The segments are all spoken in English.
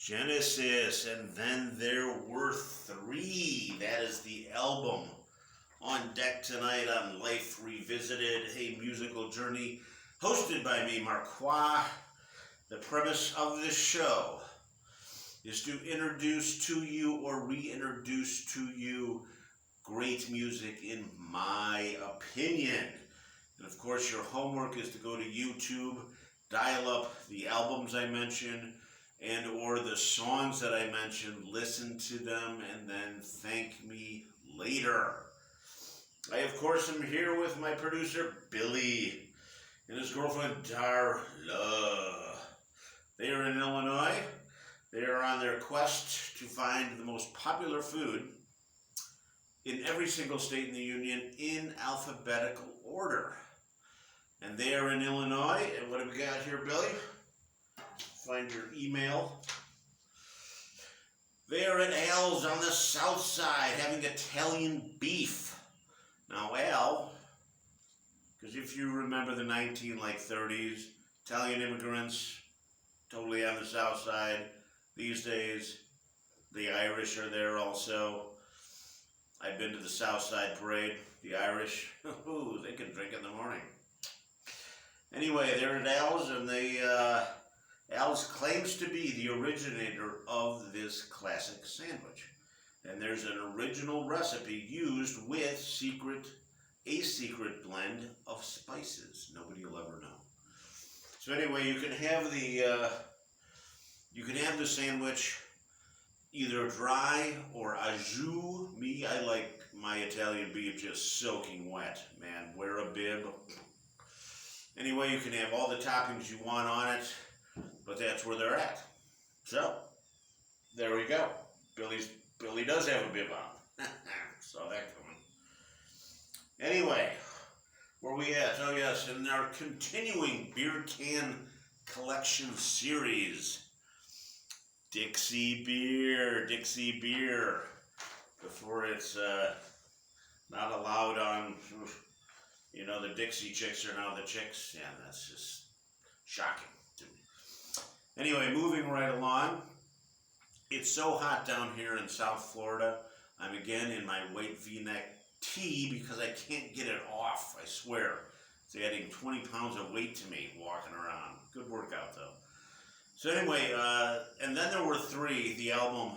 Genesis, and then there were three. That is the album. On deck tonight on Life Revisited, a musical journey hosted by me, Marqua. The premise of this show is to introduce to you or reintroduce to you great music in my opinion. And of course, your homework is to go to YouTube, dial up the albums I mentioned, and or the songs that I mentioned, listen to them, and then thank me later. I, of course, am here with my producer, Billy, and his girlfriend, Darla. They are in Illinois. They are on their quest to find the most popular food in every single state in the Union in alphabetical order. And they are in Illinois. And what have we got here, Billy? Find your email. They are at Al's on the south side having Italian beef. Now, Al, because if you remember the 30s, Italian immigrants, totally on the south side. These days, the Irish are there also. I've been to the South Side Parade. The Irish, ooh, they can drink in the morning. Anyway, they're at Al's, and Al's claims to be the originator of this classic sandwich. And there's an original recipe used with a secret blend of spices. Nobody will ever know. So anyway, you can have the sandwich either dry or au jus. Me, I like my Italian beef just soaking wet. Man, wear a bib. Anyway, you can have all the toppings you want on it, but that's where they're at. So, there we go. Billy does have a bib on. Saw that coming. Anyway, where we at? Oh yes, in our continuing beer can collection series. Dixie beer. Before it's not allowed on, the Dixie chicks are now the chicks. Yeah, that's just shocking to me. Anyway, moving right along. It's so hot down here in South Florida. I'm again in my white V-neck tee because I can't get it off, I swear. It's adding 20 pounds of weight to me walking around. Good workout though. So anyway, and then there were three. The album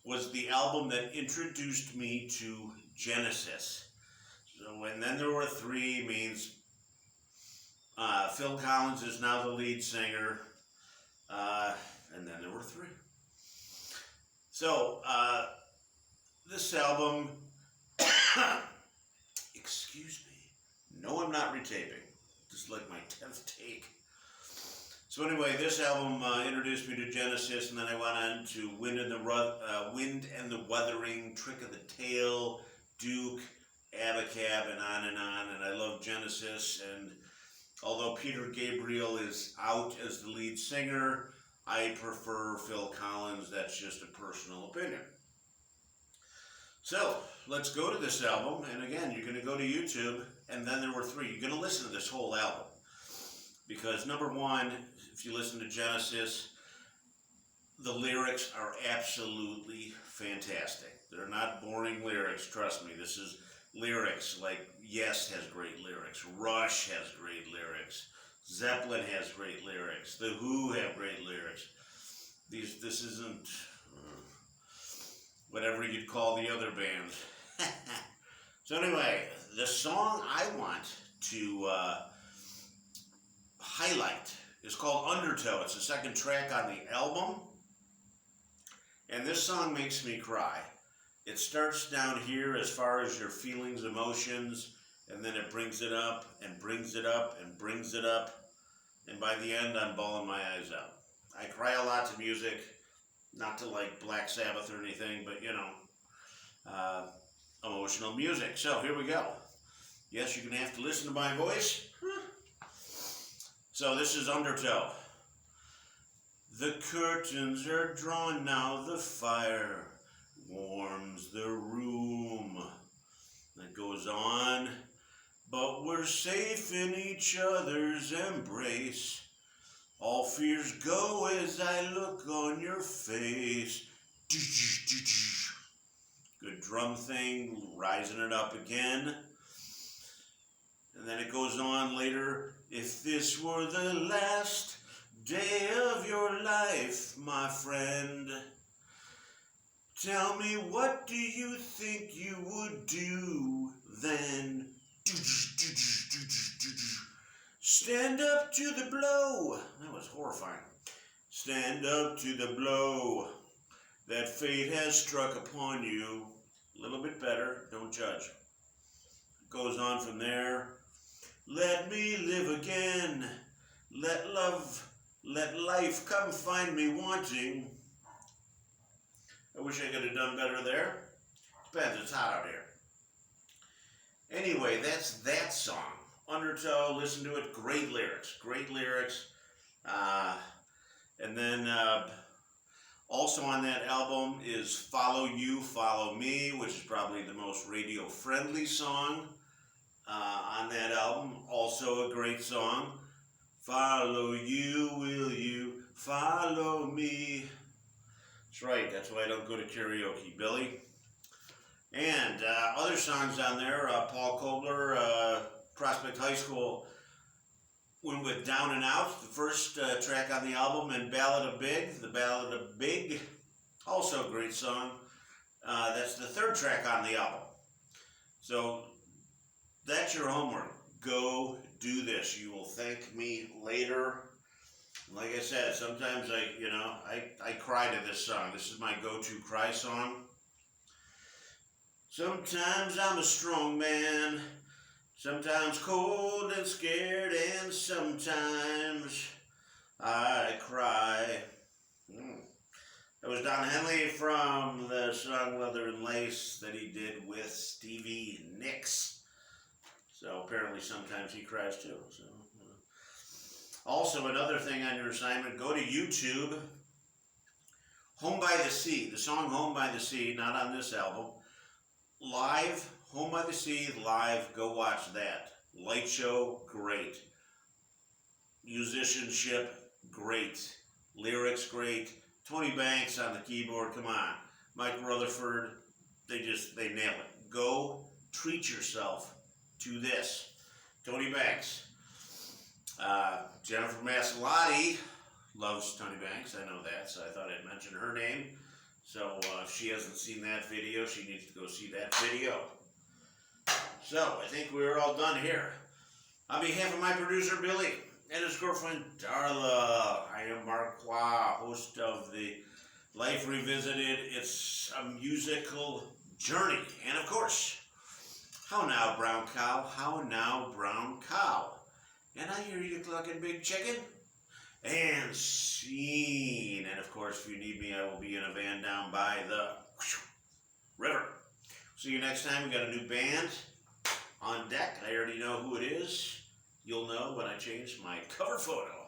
was the album that introduced me to Genesis. So, and then there were three means Phil Collins is now the lead singer, and then there were three. So, this album, excuse me, no, I'm not retaping, just like my 10th take. So anyway, this album introduced me to Genesis, and then I went on to Wind and the Wuthering, Trick of the Tail, Duke, Abacab, and on, and I love Genesis, and although Peter Gabriel is out as the lead singer, I prefer Phil Collins. That's just a personal opinion. So, let's go to this album, and again, you're going to go to YouTube, and then there were three. You're going to listen to this whole album, because number one, if you listen to Genesis, the lyrics are absolutely fantastic. They're not boring lyrics, trust me. This is lyrics like Yes has great lyrics, Rush has great lyrics, Zeppelin has great lyrics, The Who have great lyrics. This isn't whatever you'd call the other bands. So anyway, the song I want to highlight is called Undertow. It's the second track on the album, and this song makes me cry. It starts down here as far as your feelings, emotions, and then it brings it up and brings it up and brings it up, and by the end I'm bawling my eyes out. I cry a lot to music, not to like Black Sabbath or anything, but emotional music. So here we go. Yes, you're going to have to listen to my voice. So this is Undertow. The curtains are drawn now, the fire warms the room. That goes on. But we're safe in each other's embrace. All fears go as I look on your face. Good drum thing, rising it up again. And then it goes on later. If this were the last day of your life, my friend, tell me, what do you think you would do then? Stand up to the blow. That was horrifying. Stand up to the blow that fate has struck upon you. A little bit better, don't judge. It goes on from there. Let me live again. Let life come find me wanting. I wish I could have done better there. Depends, it's hot out here. Anyway, that's that song. Undertow, listen to it, great lyrics, great lyrics. And then also on that album is Follow You, Follow Me, which is probably the most radio-friendly song on that album. Also a great song. Follow you, will you follow me? That's right, that's why I don't go to karaoke, Billy. And other songs on there, Paul Kobler, Prospect High School, went with Down and Out, the first track on the album, and Ballad of Big, the Ballad of Big, also a great song. That's the third track on the album. So that's your homework. Go do this. You will thank me later. Like I said, sometimes I cry to this song. This is my go-to cry song. Sometimes I'm a strong man, sometimes cold and scared, and sometimes I cry. That was Don Henley from the song Leather and Lace that he did with Stevie Nicks. So apparently sometimes he cries too. So, also, another thing on your assignment, go to YouTube. Home by the Sea, the song Home by the Sea, not on this album. Live, Home by the Sea, live, go watch that. Light show, great. Musicianship, great. Lyrics, great. Tony Banks on the keyboard, come on. Mike Rutherford, they nail it. Go treat yourself to this. Tony Banks. Jennifer Masalotti loves Tony Banks, I know that, so I thought I'd mention her name. So if she hasn't seen that video, she needs to go see that video. So I think we're all done here. On behalf of my producer, Billy, and his girlfriend, Darla, I am Marqua, host of the Life Revisited. It's a musical journey. And of course, how now, brown cow? How now, brown cow? And I hear you clucking, big chicken. And scene. And of course, if you need me, I will be in a van down by the river. See you next time. We got a new band on deck. I already know who it is. You'll know when I change my cover photo.